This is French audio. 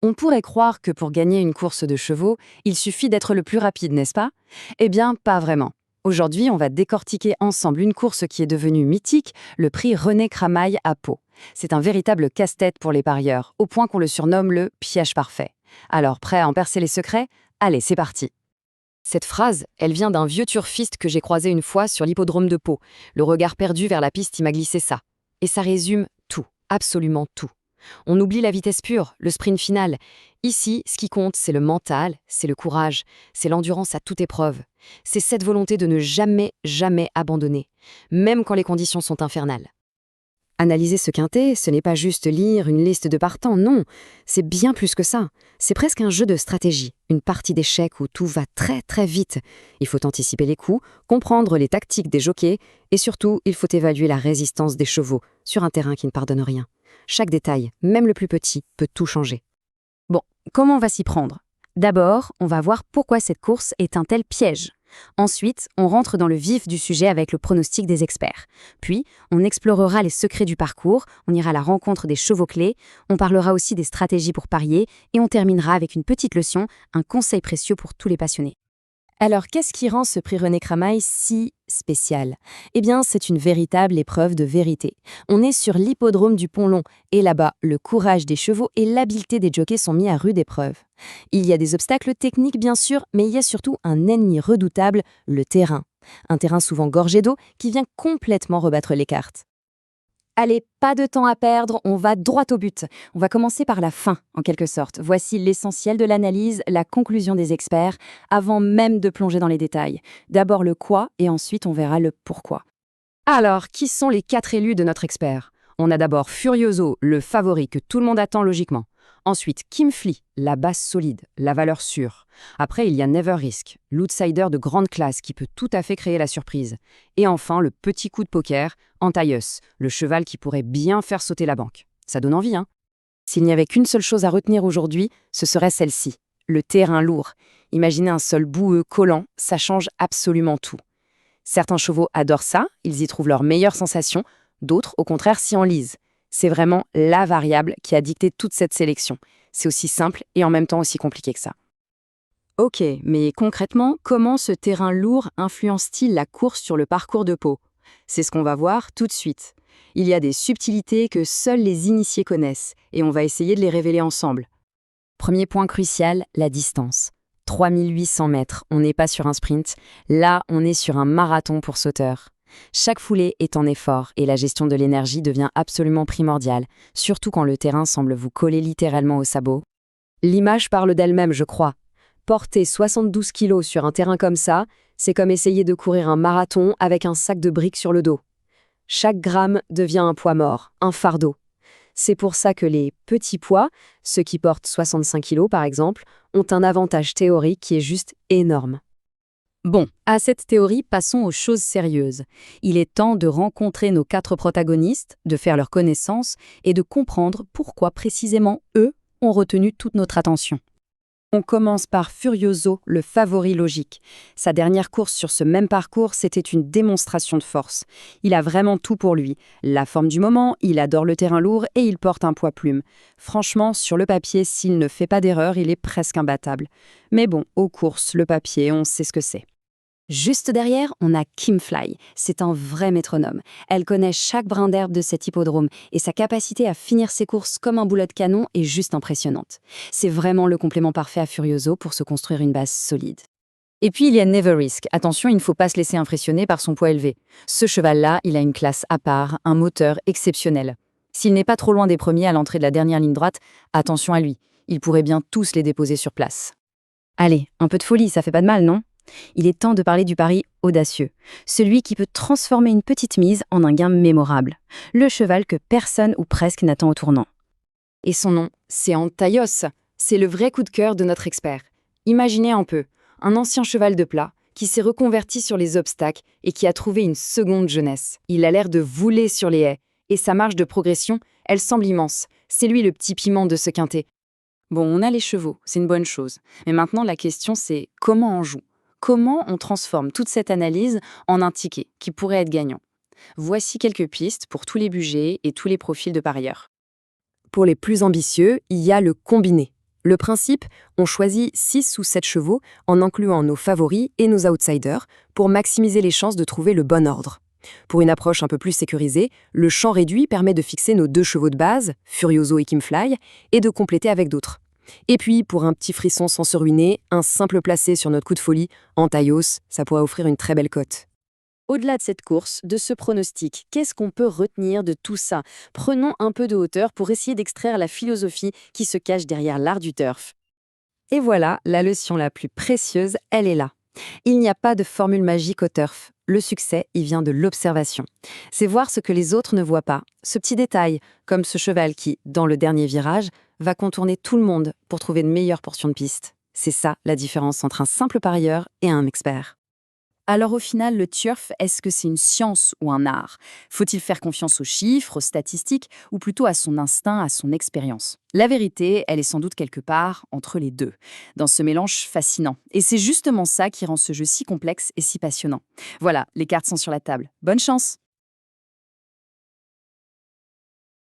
On pourrait croire que pour gagner une course de chevaux, il suffit d'être le plus rapide, n'est-ce pas? Eh bien, pas vraiment. Aujourd'hui, on va décortiquer ensemble une course qui est devenue mythique, le prix René Cramail à Pau. C'est un véritable casse-tête pour les parieurs, au point qu'on le surnomme le piège parfait. Alors, prêt à en percer les secrets? Allez, c'est parti. Cette phrase, elle vient d'un vieux turfiste que j'ai croisé une fois sur l'hippodrome de Pau. Le regard perdu vers la piste, il m'a glissé ça. Et ça résume tout, absolument tout. On oublie la vitesse pure, le sprint final. Ici, ce qui compte, c'est le mental, c'est le courage, c'est l'endurance à toute épreuve. C'est cette volonté de ne jamais, jamais abandonner, même quand les conditions sont infernales. Analyser ce quintet, ce n'est pas juste lire une liste de partants, non, c'est bien plus que ça. C'est presque un jeu de stratégie, une partie d'échecs où tout va très très vite. Il faut anticiper les coups, comprendre les tactiques des jockeys et surtout, il faut évaluer la résistance des chevaux sur un terrain qui ne pardonne rien. Chaque détail, même le plus petit, peut tout changer. Bon, comment on va s'y prendre? D'abord, on va voir pourquoi cette course est un tel piège. Ensuite, on rentre dans le vif du sujet avec le pronostic des experts. Puis, on explorera les secrets du parcours, on ira à la rencontre des chevaux clés, on parlera aussi des stratégies pour parier et on terminera avec une petite leçon, un conseil précieux pour tous les passionnés. Alors, qu'est-ce qui rend ce prix René Cramail si spécial? Eh bien, c'est une véritable épreuve de vérité. On est sur l'hippodrome du Pont-Long, et là-bas, le courage des chevaux et l'habileté des jockeys sont mis à rude épreuve. Il y a des obstacles techniques, bien sûr, mais il y a surtout un ennemi redoutable, le terrain. Un terrain souvent gorgé d'eau qui vient complètement rebattre les cartes. Allez, pas de temps à perdre, on va droit au but. On va commencer par la fin, en quelque sorte. Voici l'essentiel de l'analyse, la conclusion des experts, avant même de plonger dans les détails. D'abord le quoi, et ensuite on verra le pourquoi. Alors, qui sont les 4 élus de notre expert? On a d'abord Furioso, le favori que tout le monde attend logiquement. Ensuite, Kim Flea, la base solide, la valeur sûre. Après, il y a Never Risk, l'outsider de grande classe qui peut tout à fait créer la surprise. Et enfin, le petit coup de poker, Antaius, le cheval qui pourrait bien faire sauter la banque. Ça donne envie, hein? S'il n'y avait qu'une seule chose à retenir aujourd'hui, ce serait celle-ci, le terrain lourd. Imaginez un sol boueux, collant, ça change absolument tout. Certains chevaux adorent ça, ils y trouvent leur meilleure sensation, d'autres, au contraire, s'y enlisent. C'est vraiment la variable qui a dicté toute cette sélection. C'est aussi simple et en même temps aussi compliqué que ça. Ok, mais concrètement, comment ce terrain lourd influence-t-il la course sur le parcours de Pau? C'est ce qu'on va voir tout de suite. Il y a des subtilités que seuls les initiés connaissent, et on va essayer de les révéler ensemble. Premier point crucial, la distance. 3800 mètres, on n'est pas sur un sprint, là on est sur un marathon pour sauteurs. Chaque foulée est en effort et la gestion de l'énergie devient absolument primordiale, surtout quand le terrain semble vous coller littéralement au sabot. L'image parle d'elle-même, je crois. Porter 72 kilos sur un terrain comme ça, c'est comme essayer de courir un marathon avec un sac de briques sur le dos. Chaque gramme devient un poids mort, un fardeau. C'est pour ça que les petits poids, ceux qui portent 65 kilos par exemple, ont un avantage théorique qui est juste énorme. Bon, à cette théorie, passons aux choses sérieuses. Il est temps de rencontrer nos 4 protagonistes, de faire leur connaissance et de comprendre pourquoi précisément eux ont retenu toute notre attention. On commence par Furioso, le favori logique. Sa dernière course sur ce même parcours, c'était une démonstration de force. Il a vraiment tout pour lui. La forme du moment, il adore le terrain lourd et il porte un poids plume. Franchement, sur le papier, s'il ne fait pas d'erreur, il est presque imbattable. Mais bon, aux courses, le papier, on sait ce que c'est. Juste derrière, on a Kim Flea. C'est un vrai métronome. Elle connaît chaque brin d'herbe de cet hippodrome et sa capacité à finir ses courses comme un boulet de canon est juste impressionnante. C'est vraiment le complément parfait à Furioso pour se construire une base solide. Et puis il y a Never Risk. Attention, il ne faut pas se laisser impressionner par son poids élevé. Ce cheval-là, il a une classe à part, un moteur exceptionnel. S'il n'est pas trop loin des premiers à l'entrée de la dernière ligne droite, attention à lui. Il pourrait bien tous les déposer sur place. Allez, un peu de folie, ça fait pas de mal, non? Il est temps de parler du pari audacieux, celui qui peut transformer une petite mise en un gain mémorable, le cheval que personne ou presque n'attend au tournant. Et son nom, c'est Antaios, c'est le vrai coup de cœur de notre expert. Imaginez un peu, un ancien cheval de plat qui s'est reconverti sur les obstacles et qui a trouvé une seconde jeunesse. Il a l'air de vouler sur les haies, et sa marge de progression, elle semble immense. C'est lui le petit piment de ce quintet. Bon, on a les chevaux, c'est une bonne chose. Mais maintenant, la question c'est comment on joue? Comment on transforme toute cette analyse en un ticket qui pourrait être gagnant? Voici quelques pistes pour tous les budgets et tous les profils de parieurs. Pour les plus ambitieux, il y a le combiné. Le principe, on choisit 6 ou 7 chevaux en incluant nos favoris et nos outsiders pour maximiser les chances de trouver le bon ordre. Pour une approche un peu plus sécurisée, le champ réduit permet de fixer nos 2 chevaux de base, Furioso et Kimfly, et de compléter avec d'autres. Et puis, pour un petit frisson sans se ruiner, un simple placé sur notre coup de folie, en taille hausse, ça pourrait offrir une très belle cote. Au-delà de cette course, de ce pronostic, qu'est-ce qu'on peut retenir de tout ça? Prenons un peu de hauteur pour essayer d'extraire la philosophie qui se cache derrière l'art du turf. Et voilà, la leçon la plus précieuse, elle est là. Il n'y a pas de formule magique au turf. Le succès, il vient de l'observation. C'est voir ce que les autres ne voient pas. Ce petit détail, comme ce cheval qui, dans le dernier virage, va contourner tout le monde pour trouver une meilleure portion de piste. C'est ça la différence entre un simple parieur et un expert. Alors au final, le turf, est-ce que c'est une science ou un art? Faut-il faire confiance aux chiffres, aux statistiques, ou plutôt à son instinct, à son expérience? La vérité, elle est sans doute quelque part entre les deux, dans ce mélange fascinant. Et c'est justement ça qui rend ce jeu si complexe et si passionnant. Voilà, les cartes sont sur la table. Bonne chance!